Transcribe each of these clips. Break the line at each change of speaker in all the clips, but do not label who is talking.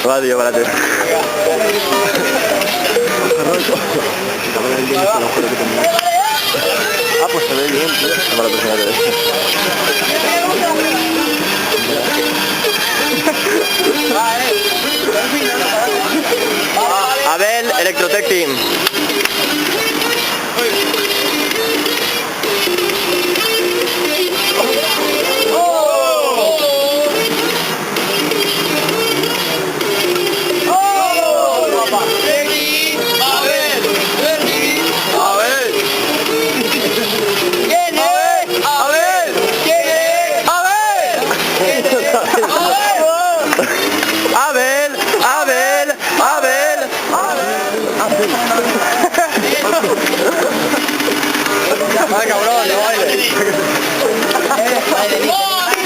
Va, tío, párate. Ah, pues se ve bien, tío. Mala persona que eres. Abel, Electrotech Team. Vale, cabrón, no baile.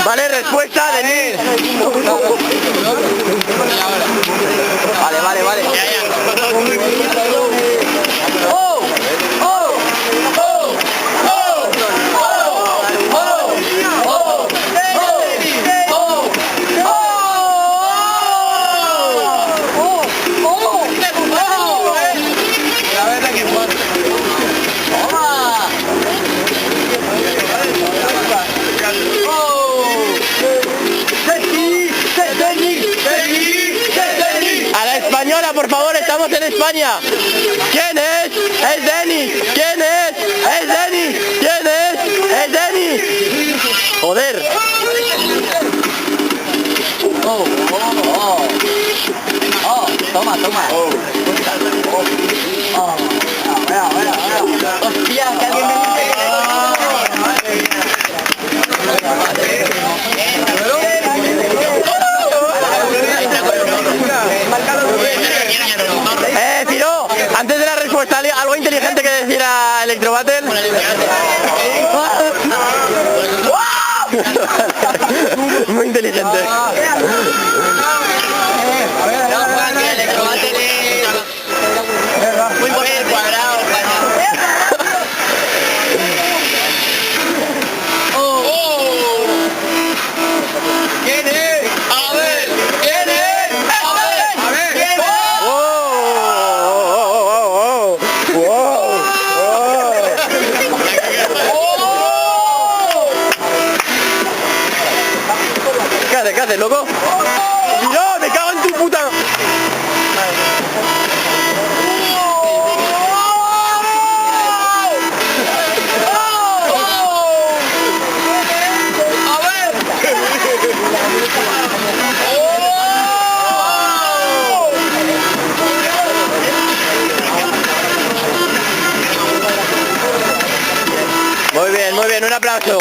Vale, respuesta, Denis. Vale, vale, vale. Española, por favor, estamos en España. ¿Quién es? Es Denis. ¿Quién es? Es Denis. ¿Quién es? Es Denis. Joder.
Toma, toma. Hostia, que alguien me
Piro, antes de la respuesta, ¿algo inteligente que decir a Electrobattle? Muy inteligente.
muy por el cuadrado. ¿Quién es? A ver, ¿quién es? A ver, ¿quién es?
¿Qué haces, loco? ¡Mira, me cago en tu puta! Muy bien, un aplauso.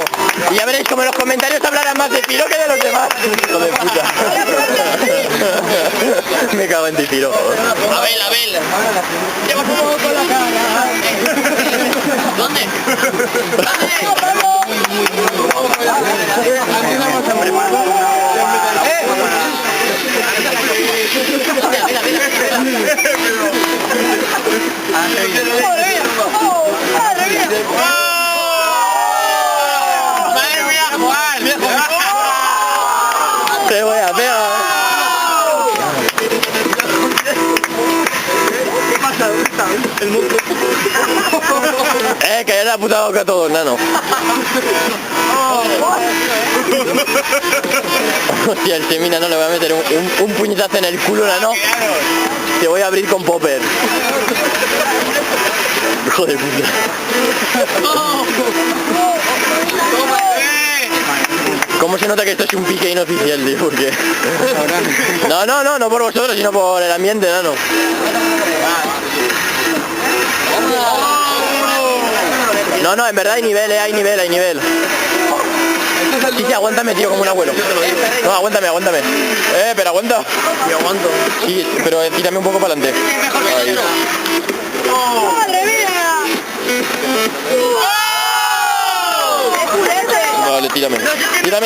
Y ya veréis como en los comentarios hablarán más de Piro que de los demás. Hijo de puta. Me cago en ti, Piro.
Abel, Abel. Lleva un poco con la cara. ¿Dónde?
Te voy a pegar.
¿Qué pasa? ¿Dónde está? El mundo.
Que ya le ha puta boca a todos, nano. Hostia, el Semina no le voy a meter un puñetazo en el culo, nano. Te voy a abrir con popper. Hijo de puta. ¿Cómo se nota que esto es un pique inoficial, tío? Porque... No por vosotros, sino por el ambiente, nano. No, en verdad hay nivel, hay nivel. Sí, aguántame, tío, como un abuelo. No, aguántame. Pero aguanta.
Yo aguanto.
Sí, pero tírame un poco para adelante. Ahí.
¡Madre mía!
Vale,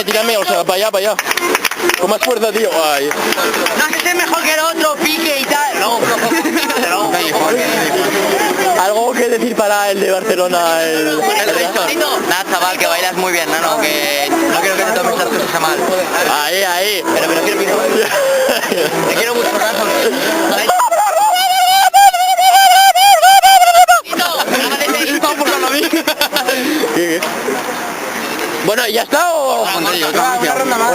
tírame, o sea, para allá. Con más fuerza, tío. Ay.
No sé si es mejor que el otro, pique y tal. No.
¿Algo que decir para el de Barcelona?
Nada, chaval, que bailas muy bien, ¿no? Que no quiero que te tomes las cosas a mal.
Ahí.
Pero quiero... Te quiero mucho,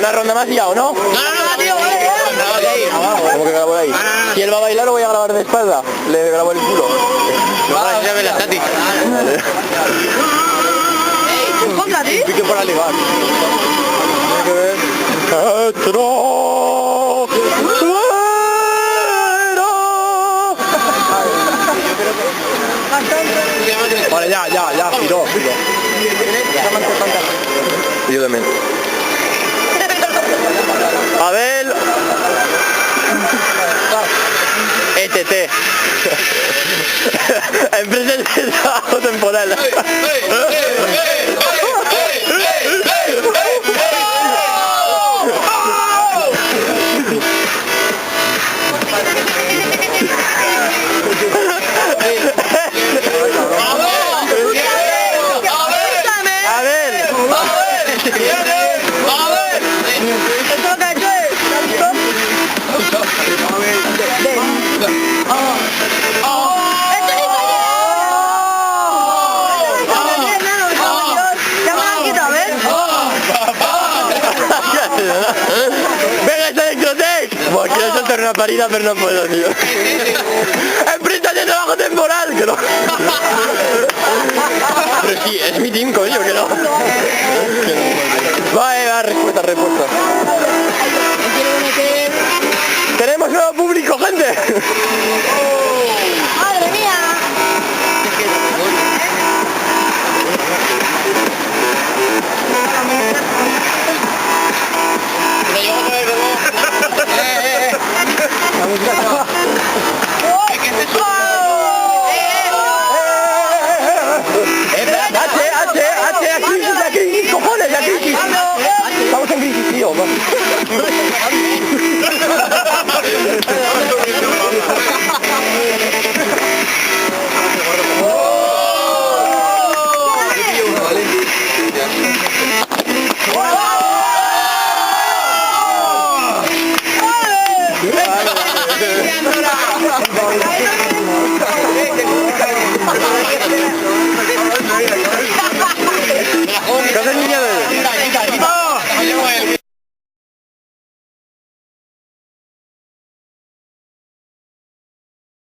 Una ronda más y ya, ¿o no?
No, tío, vale.
¿Cómo que grabo ahí? Si él va a bailar, lo voy a grabar de espalda. Le grabo el culo.
Ya ves la estática.
Ponga, ¿sí?
Pique para ligar. Tiene que ver. ¡Etro! Vale, ya, giró. Yo también. Abel. ETT. Empresa de trabajo temporal. ¡Venga, esta Electrotec! Bueno, quiero soltar una parida, pero no puedo, tío. ¡Empresa de trabajo temporal! Que no. Pero sí, es mi team, coño, que no. Va, respuesta. ¡Tenemos nuevo público, gente!
¡Madre mía!
Pero yo no me